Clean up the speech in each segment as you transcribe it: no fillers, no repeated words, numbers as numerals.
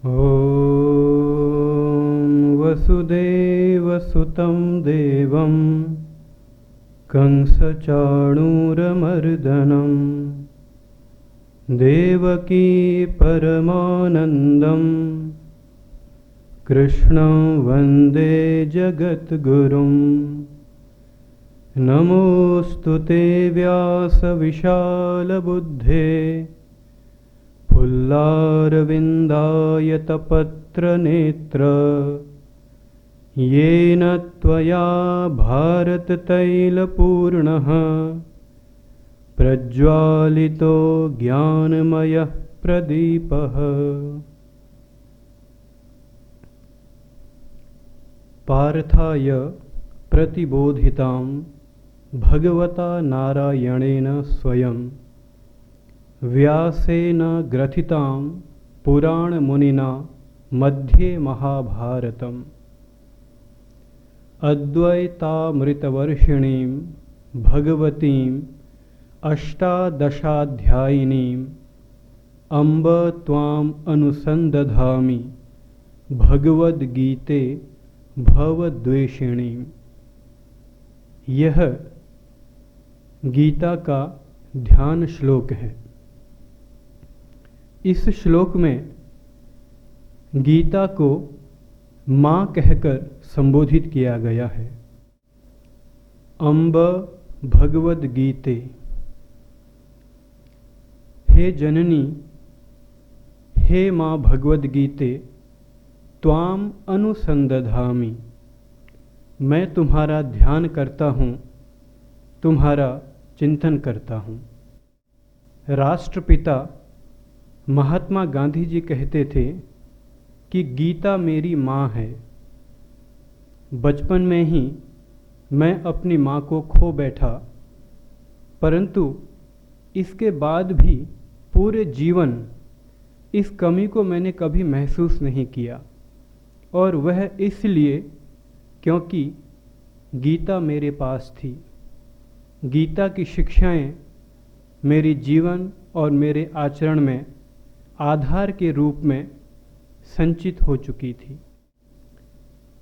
ॐ वसुदेवसुतं देवं कंसचाणूरमर्दनं देवकी परमानन्दं कृष्णं वन्दे जगद्गुरुं। नमोऽस्तु ते व्यासविशालबुद्धे फुल्लारविन्दायतपत्रनेत्र येन त्वया भारततैलपूर्णः प्रज्वालितो ज्ञानमयः प्रदीपः। पार्थाय प्रतिबोधितां भगवता नारायणेन स्वयं व्यासेन ग्रथितां पुराणमुनिना मध्ये महाभारतम्। अद्वैतामृतवर्षिणीं भगवतीम् अष्टादशाध्यायिनीम् अम्ब त्वाम् अनुसन्दधामि भगवद्गीते भवद्वेषिणीम्। यह गीता का ध्यान श्लोक है। इस श्लोक में गीता को माँ कहकर संबोधित किया गया है। अम्ब भगवद गीते, हे जननी, हे माँ भगवद गीते, त्वाम अनुसंदधामि, मैं तुम्हारा ध्यान करता हूँ, तुम्हारा चिंतन करता हूँ। राष्ट्रपिता महात्मा गांधी जी कहते थे कि गीता मेरी माँ है। बचपन में ही मैं अपनी माँ को खो बैठा, परंतु इसके बाद भी पूरे जीवन इस कमी को मैंने कभी महसूस नहीं किया, और वह इसलिए क्योंकि गीता मेरे पास थी। गीता की शिक्षाएं मेरे जीवन और मेरे आचरण में आधार के रूप में संचित हो चुकी थी।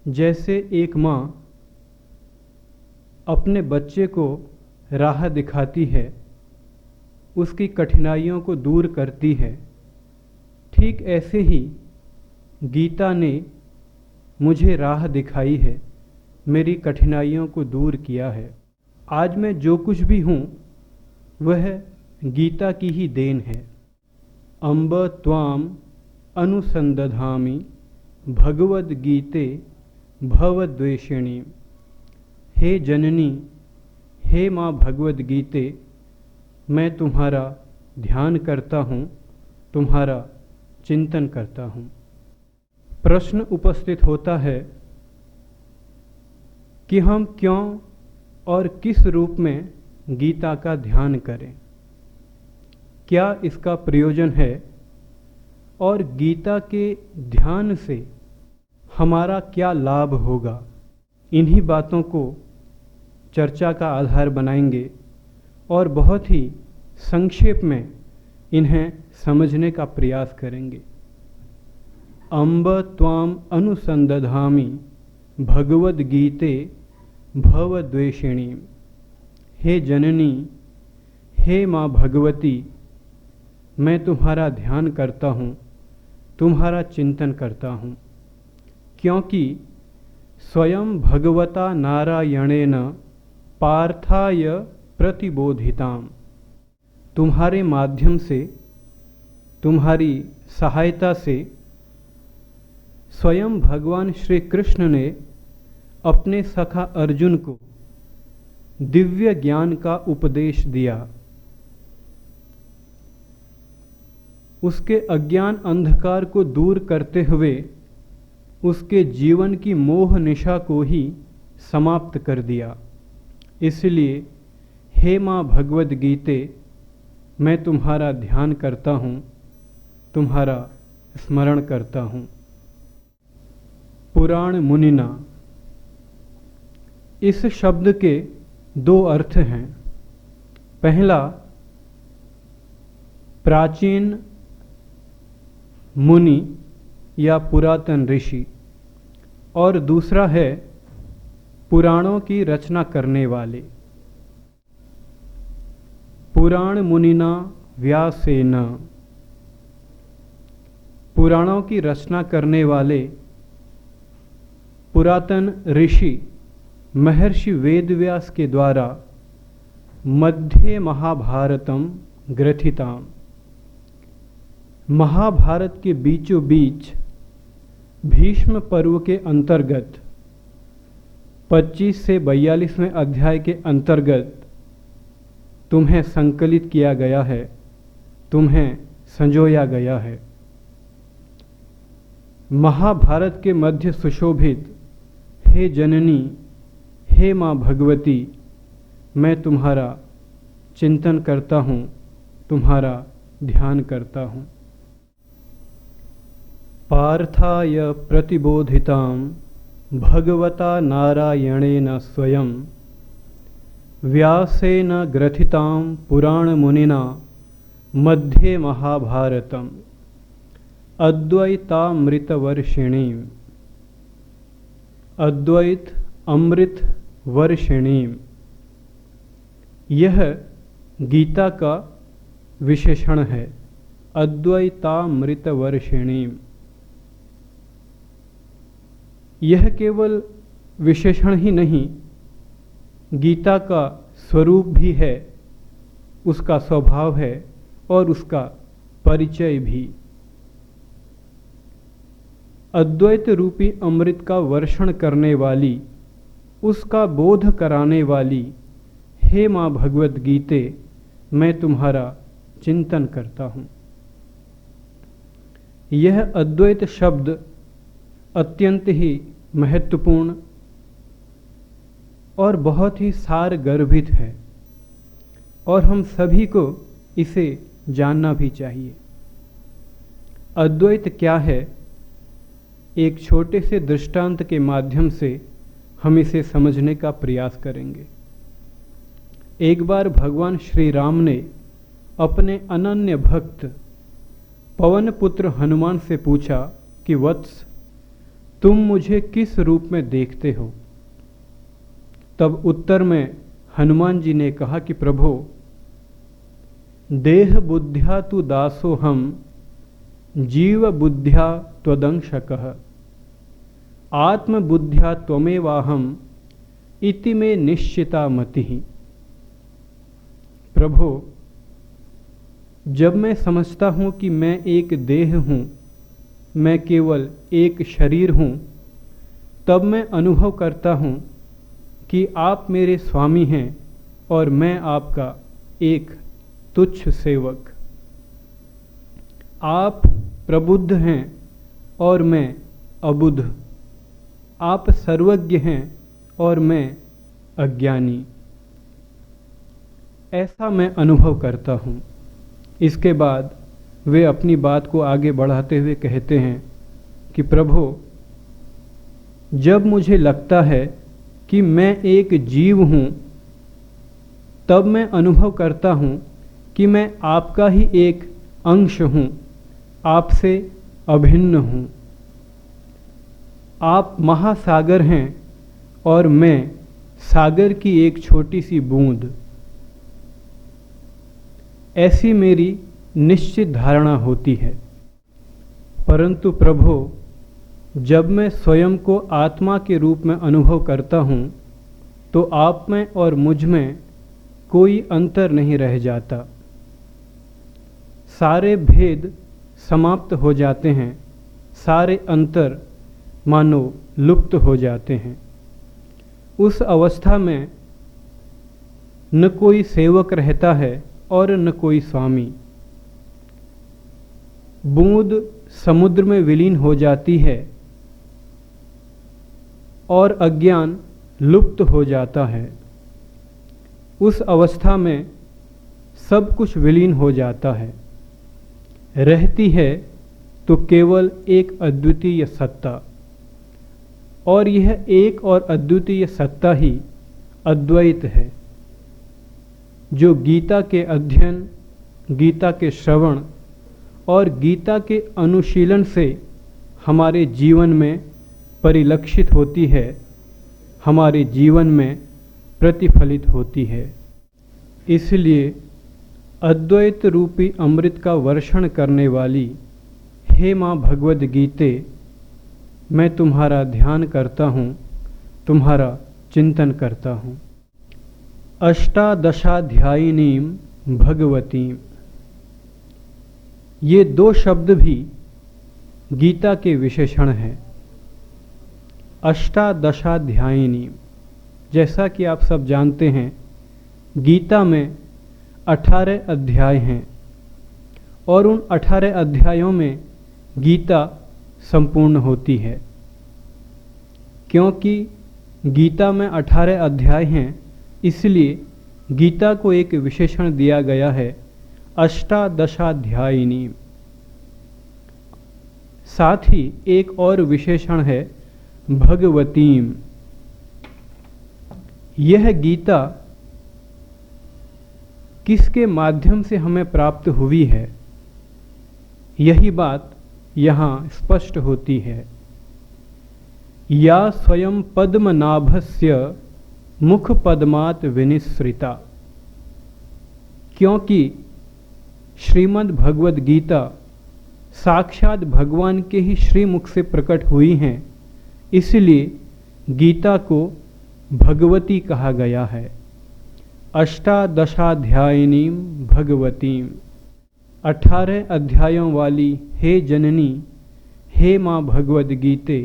जैसे एक माँ अपने बच्चे को राह दिखाती है, उसकी कठिनाइयों को दूर करती है, ठीक ऐसे ही गीता ने मुझे राह दिखाई है, मेरी कठिनाइयों को दूर किया है। आज मैं जो कुछ भी हूँ वह गीता की ही देन है। अम्ब त्वाम अनुसंदधामि भगवद्गीते भवद्वेषिणी। हे जननी, हे माँ भगवद्गीते, मैं तुम्हारा ध्यान करता हूँ, तुम्हारा चिंतन करता हूँ। प्रश्न उपस्थित होता है कि हम क्यों और किस रूप में गीता का ध्यान करें, क्या इसका प्रयोजन है, और गीता के ध्यान से हमारा क्या लाभ होगा। इन्हीं बातों को चर्चा का आधार बनाएंगे और बहुत ही संक्षेप में इन्हें समझने का प्रयास करेंगे। अम्ब त्वाम अनुसंदधामि भगवद्गीते भवद्वेषिणी। हे जननी, हे माँ भगवती, मैं तुम्हारा ध्यान करता हूँ, तुम्हारा चिंतन करता हूँ, क्योंकि स्वयं भगवता नारायणेन पार्थाय प्रतिबोधिताम्। तुम्हारे माध्यम से, तुम्हारी सहायता से स्वयं भगवान श्री कृष्ण ने अपने सखा अर्जुन को दिव्य ज्ञान का उपदेश दिया। उसके अज्ञान अंधकार को दूर करते हुए उसके जीवन की मोह निशा को ही समाप्त कर दिया। इसलिए हे माँ भगवद गीते, मैं तुम्हारा ध्यान करता हूँ, तुम्हारा स्मरण करता हूँ। पुराण मुनिना, इस शब्द के दो अर्थ हैं। पहला, प्राचीन मुनि या पुरातन ऋषि, और दूसरा है पुराणों की रचना करने वाले। पुराण मुनिना व्यासेन, पुराणों की रचना करने वाले पुरातन ऋषि महर्षि वेदव्यास के द्वारा मध्ये महाभारतम ग्रथिताम, महाभारत के बीचों बीच भीष्म पर्व के अंतर्गत 25 से 42वें अध्याय के अंतर्गत तुम्हें संकलित किया गया है, तुम्हें संजोया गया है। महाभारत के मध्य सुशोभित हे जननी, हे माँ भगवती, मैं तुम्हारा चिंतन करता हूँ, तुम्हारा ध्यान करता हूँ। पार्थाय प्रतिबोधितां भगवता नारायणेन स्वयं व्यासेन ग्रथितां पुराण मुनिना मध्ये महाभारतम् अद्वैतामृतवर्षिणीम्, अद्वैत अमृत वर्षिणीम्, यह गीता का विशेषण है। अद्वैतामृत वर्षिणीम्, यह केवल विशेषण ही नहीं, गीता का स्वरूप भी है, उसका स्वभाव है और उसका परिचय भी। अद्वैत रूपी अमृत का वर्षण करने वाली, उसका बोध कराने वाली हे माँ भगवत गीते, मैं तुम्हारा चिंतन करता हूँ। यह अद्वैत शब्द अत्यंत ही महत्वपूर्ण और बहुत ही सार गर्भित है और हम सभी को इसे जानना भी चाहिए। अद्वैत क्या है, एक छोटे से दृष्टांत के माध्यम से हम इसे समझने का प्रयास करेंगे। एक बार भगवान श्री राम ने अपने अनन्य भक्त पवन पुत्र हनुमान से पूछा कि वत्स, तुम मुझे किस रूप में देखते हो? तब उत्तर में हनुमान जी ने कहा कि प्रभो, देह बुद्ध्या तु दासो हम, जीव बुद्ध्या त्वदंशकः, आत्म बुद्ध्या त्वमेवाहम इति में निश्चिता मतिः। प्रभो, जब मैं समझता हूँ कि मैं एक देह हूँ, मैं केवल एक शरीर हूँ, तब मैं अनुभव करता हूँ कि आप मेरे स्वामी हैं और मैं आपका एक तुच्छ सेवक। आप प्रबुद्ध हैं और मैं अबुद्ध। आप सर्वज्ञ हैं और मैं अज्ञानी। ऐसा मैं अनुभव करता हूँ। इसके बाद वे अपनी बात को आगे बढ़ाते हुए कहते हैं कि प्रभु, जब मुझे लगता है कि मैं एक जीव हूँ, तब मैं अनुभव करता हूँ कि मैं आपका ही एक अंश हूँ, आपसे अभिन्न हूँ। आप महासागर हैं और मैं सागर की एक छोटी सी बूंद। ऐसी मेरी निश्चित धारणा होती है। परंतु प्रभु, जब मैं स्वयं को आत्मा के रूप में अनुभव करता हूँ, तो आप में और मुझ में कोई अंतर नहीं रह जाता। सारे भेद समाप्त हो जाते हैं, सारे अंतर मानो लुप्त हो जाते हैं। उस अवस्था में न कोई सेवक रहता है और न कोई स्वामी। बूंद समुद्र में विलीन हो जाती है और अज्ञान लुप्त हो जाता है। उस अवस्था में सब कुछ विलीन हो जाता है। रहती है तो केवल एक अद्वितीय सत्ता, और यह एक और अद्वितीय सत्ता ही अद्वैत है, जो गीता के अध्ययन, गीता के श्रवण और गीता के अनुशीलन से हमारे जीवन में परिलक्षित होती है, हमारे जीवन में प्रतिफलित होती है। इसलिए अद्वैत रूपी अमृत का वर्षण करने वाली हे माँ भगवद गीते, मैं तुम्हारा ध्यान करता हूँ, तुम्हारा चिंतन करता हूँ। अष्टादशाध्यायिनीं भगवतीं, ये दो शब्द भी गीता के विशेषण हैं। अष्टादशाध्यायिनी, जैसा कि आप सब जानते हैं, गीता में 18 अध्याय हैं और उन 18 अध्यायों में गीता संपूर्ण होती है। क्योंकि गीता में 18 अध्याय हैं, इसलिए गीता को एक विशेषण दिया गया है, अष्टादशाध्यायिनी। साथ ही एक और विशेषण है, भगवतीम। यह गीता किसके माध्यम से हमें प्राप्त हुई है, यही बात यहाँ स्पष्ट होती है। या स्वयं पद्मनाभस्य मुख पद्मात विनिसृता, क्योंकि श्रीमद् भगवद गीता साक्षात भगवान के ही श्रीमुख से प्रकट हुई हैं, इसलिए गीता को भगवती कहा गया है। अष्टादशाध्यायिनीं भगवतीं, 18 अध्यायों वाली हे जननी, हे माँ भगवद गीते,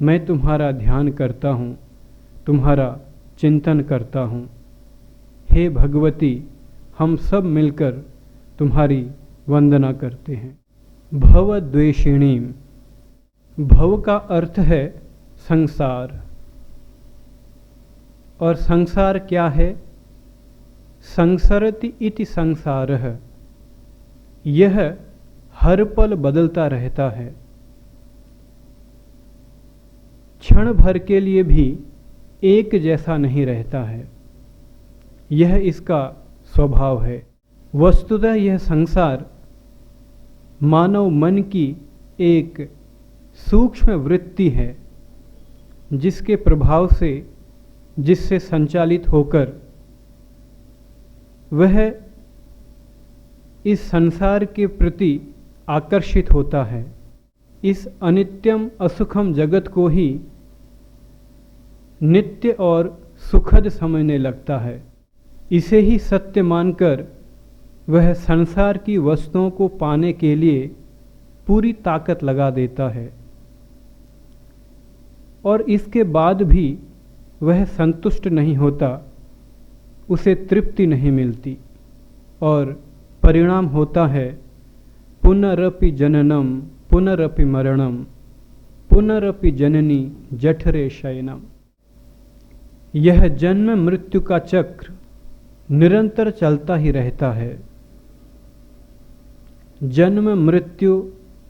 मैं तुम्हारा ध्यान करता हूँ, तुम्हारा चिंतन करता हूँ। हे भगवती, हम सब मिलकर तुम्हारी वंदना करते हैं। भवद्वेषिणी, भव का अर्थ है संसार, और संसार क्या है? संसरति इति संसारः, यह हर पल बदलता रहता है, क्षण भर के लिए भी एक जैसा नहीं रहता है, यह इसका स्वभाव है। वस्तुतः यह संसार मानव मन की एक सूक्ष्म वृत्ति है, जिसके प्रभाव से, जिससे संचालित होकर वह इस संसार के प्रति आकर्षित होता है। इस अनित्यम असुखम जगत को ही नित्य और सुखद समझने लगता है। इसे ही सत्य मानकर वह संसार की वस्तुओं को पाने के लिए पूरी ताकत लगा देता है, और इसके बाद भी वह संतुष्ट नहीं होता, उसे तृप्ति नहीं मिलती, और परिणाम होता है पुनरपि जननम पुनरपि मरणम पुनरपि जननी जठरे शयनम। यह जन्म मृत्यु का चक्र निरंतर चलता ही रहता है। जन्म मृत्यु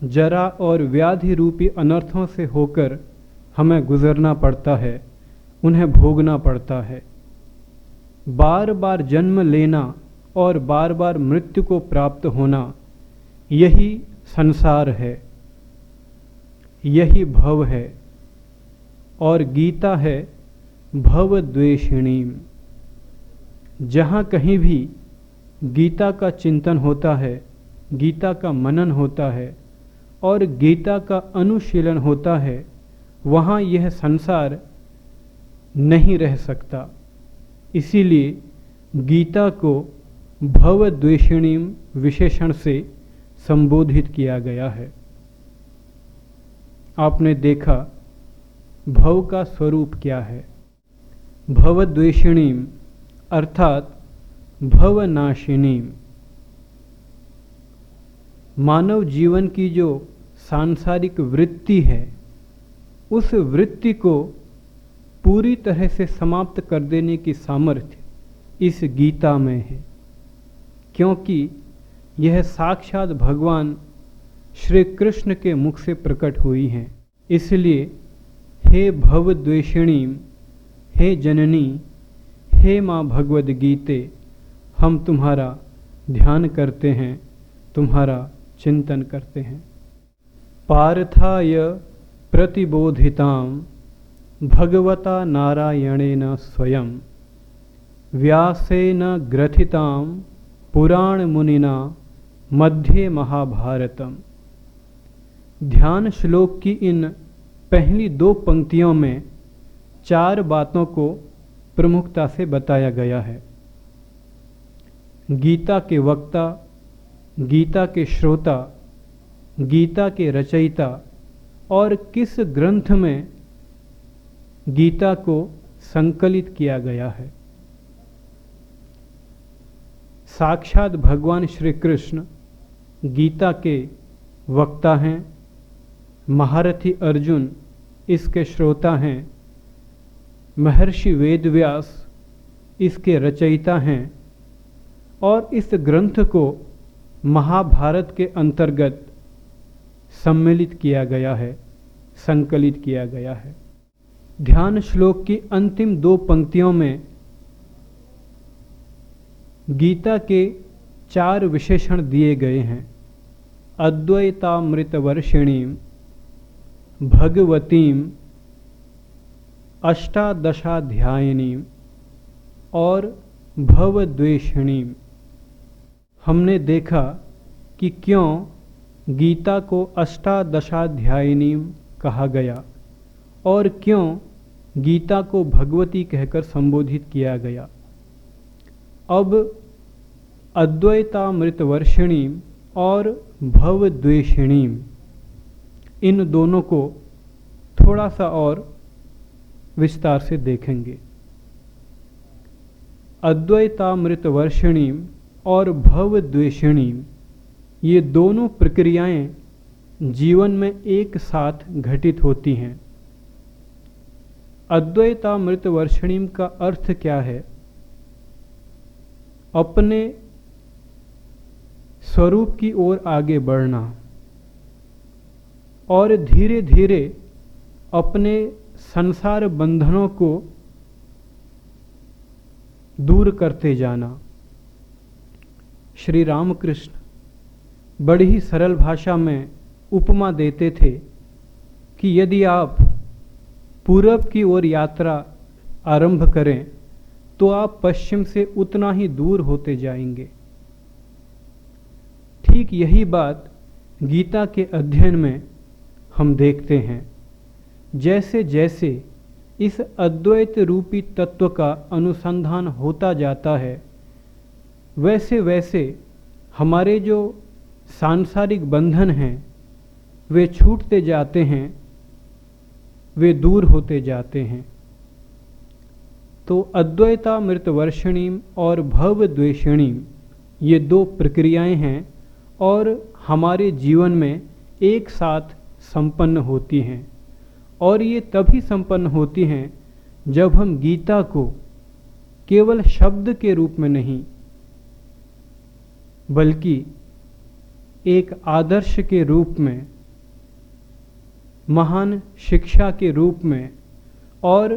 जरा और व्याधि रूपी अनर्थों से होकर हमें गुजरना पड़ता है, उन्हें भोगना पड़ता है। बार बार जन्म लेना और बार बार मृत्यु को प्राप्त होना, यही संसार है, यही भव है। और गीता है भवद्वेषिणी। जहाँ कहीं भी गीता का चिंतन होता है, गीता का मनन होता है और गीता का अनुशीलन होता है, वहाँ यह संसार नहीं रह सकता। इसीलिए गीता को भवद्वेषिणी विशेषण से संबोधित किया गया है। आपने देखा भव का स्वरूप क्या है। भवद्वेषिणी अर्थात भवनाशिनी। मानव जीवन की जो सांसारिक वृत्ति है, उस वृत्ति को पूरी तरह से समाप्त कर देने की सामर्थ्य इस गीता में है, क्योंकि यह साक्षात भगवान श्री कृष्ण के मुख से प्रकट हुई हैं। इसलिए हे भवद्वेषिणी, हे जननी, हे माँ भगवद गीते, हम तुम्हारा ध्यान करते हैं, तुम्हारा चिंतन करते हैं। पार्थाय प्रतिबोधितां भगवता नारायणेन स्वयं व्यासेन ग्रथितां पुराणमुनिना मध्ये महाभारतम। ध्यान श्लोक की इन पहली 2 पंक्तियों में 4 बातों को प्रमुखता से बताया गया है। गीता के वक्ता, गीता के श्रोता, गीता के रचयिता और किस ग्रंथ में गीता को संकलित किया गया है। साक्षात भगवान श्री कृष्ण गीता के वक्ता हैं, महारथी अर्जुन इसके श्रोता हैं, महर्षि वेदव्यास इसके रचयिता हैं और इस ग्रंथ को महाभारत के अंतर्गत सम्मिलित किया गया है, संकलित किया गया है। ध्यान श्लोक की अंतिम 2 पंक्तियों में गीता के 4 विशेषण दिए गए हैं। अद्वैतामृतवर्षिणीं भगवतीं अष्टादशाध्यायिनीं और भवद्वेषिणीं। हमने देखा कि क्यों गीता को अष्टादशाध्यायिनीं कहा गया और क्यों गीता को भगवती कहकर संबोधित किया गया। अब अद्वैतामृतवर्षिणीं और भवद्वेषिणीं, इन दोनों को थोड़ा सा और विस्तार से देखेंगे। अद्वैतामृतवर्षिणीं और भवद्वेषिणीं, ये दोनों प्रक्रियाएं जीवन में एक साथ घटित होती हैं। अद्वैतामृतवर्षिणीं का अर्थ क्या है? अपने स्वरूप की ओर आगे बढ़ना और धीरे धीरे अपने संसार बंधनों को दूर करते जाना। श्री रामकृष्ण बड़ी ही सरल भाषा में उपमा देते थे कि यदि आप पूरब की ओर यात्रा आरंभ करें तो आप पश्चिम से उतना ही दूर होते जाएंगे। ठीक यही बात गीता के अध्ययन में हम देखते हैं। जैसे जैसे इस अद्वैत रूपी तत्व का अनुसंधान होता जाता है, वैसे वैसे हमारे जो सांसारिक बंधन हैं वे छूटते जाते हैं, वे दूर होते जाते हैं। तो अद्वैतामृतवर्षिणीं और भवद्वेषिणीं, ये 2 प्रक्रियाएं हैं और हमारे जीवन में एक साथ संपन्न होती हैं। और ये तभी संपन्न होती हैं जब हम गीता को केवल शब्द के रूप में नहीं, बल्कि एक आदर्श के रूप में, महान शिक्षा के रूप में और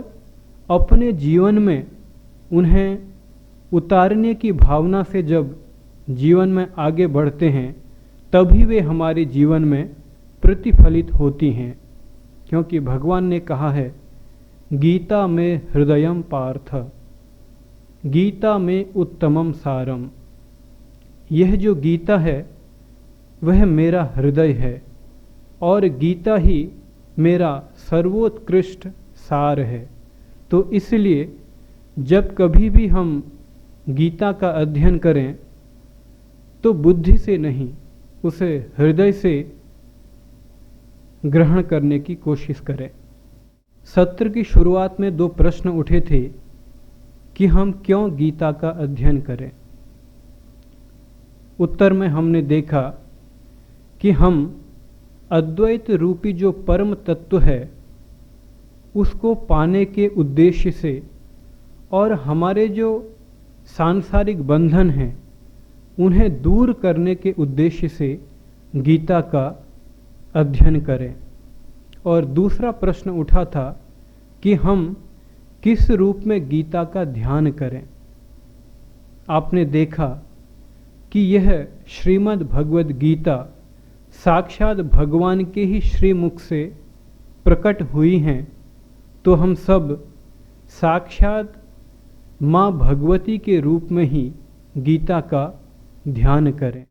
अपने जीवन में उन्हें उतारने की भावना से जब जीवन में आगे बढ़ते हैं, तभी वे हमारे जीवन में प्रतिफलित होती हैं। क्योंकि भगवान ने कहा है, गीता में हृदयम पार्थ, गीता में उत्तमम सारम। यह जो गीता है वह मेरा हृदय है और गीता ही मेरा सर्वोत्कृष्ट सार है। तो इसलिए जब कभी भी हम गीता का अध्ययन करें तो बुद्धि से नहीं, उसे हृदय से ग्रहण करने की कोशिश करें। सत्र की शुरुआत में 2 प्रश्न उठे थे कि हम क्यों गीता का अध्ययन करें। उत्तर में हमने देखा कि हम अद्वैत रूपी जो परम तत्व है उसको पाने के उद्देश्य से और हमारे जो सांसारिक बंधन हैं उन्हें दूर करने के उद्देश्य से गीता का अध्ययन करें। और दूसरा प्रश्न उठा था कि हम किस रूप में गीता का ध्यान करें। आपने देखा कि यह श्रीमद् भगवद गीता साक्षात भगवान के ही श्रीमुख से प्रकट हुई हैं, तो हम सब साक्षात माँ भगवती के रूप में ही गीता का ध्यान करें।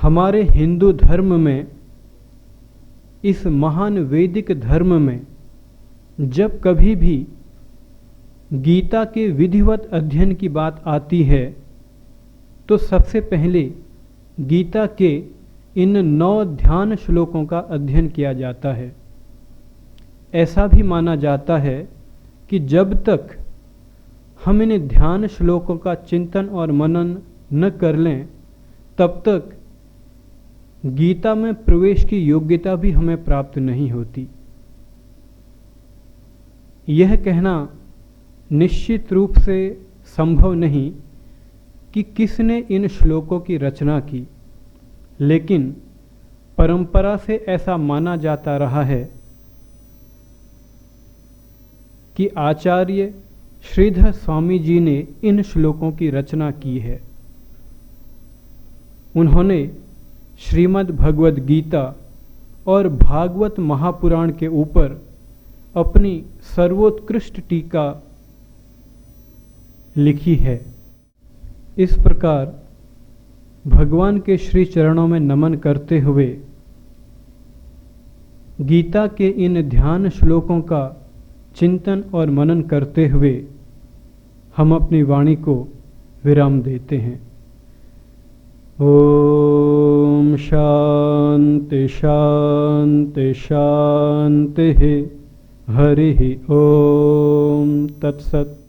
हमारे हिंदू धर्म में, इस महान वैदिक धर्म में, जब कभी भी गीता के विधिवत अध्ययन की बात आती है तो सबसे पहले गीता के इन 9 ध्यान श्लोकों का अध्ययन किया जाता है। ऐसा भी माना जाता है कि जब तक हम इन ध्यान श्लोकों का चिंतन और मनन न कर लें, तब तक गीता में प्रवेश की योग्यता भी हमें प्राप्त नहीं होती। यह कहना निश्चित रूप से संभव नहीं कि किसने इन श्लोकों की रचना की, लेकिन परंपरा से ऐसा माना जाता रहा है कि आचार्य श्रीधर स्वामी जी ने इन श्लोकों की रचना की है। उन्होंने श्रीमद् भगवद गीता और भागवत महापुराण के ऊपर अपनी सर्वोत्कृष्ट टीका लिखी है। इस प्रकार भगवान के श्री चरणों में नमन करते हुए गीता के इन ध्यान श्लोकों का चिंतन और मनन करते हुए हम अपनी वाणी को विराम देते हैं। ओम शांति शांति शांति। हरि ओम तत्सत।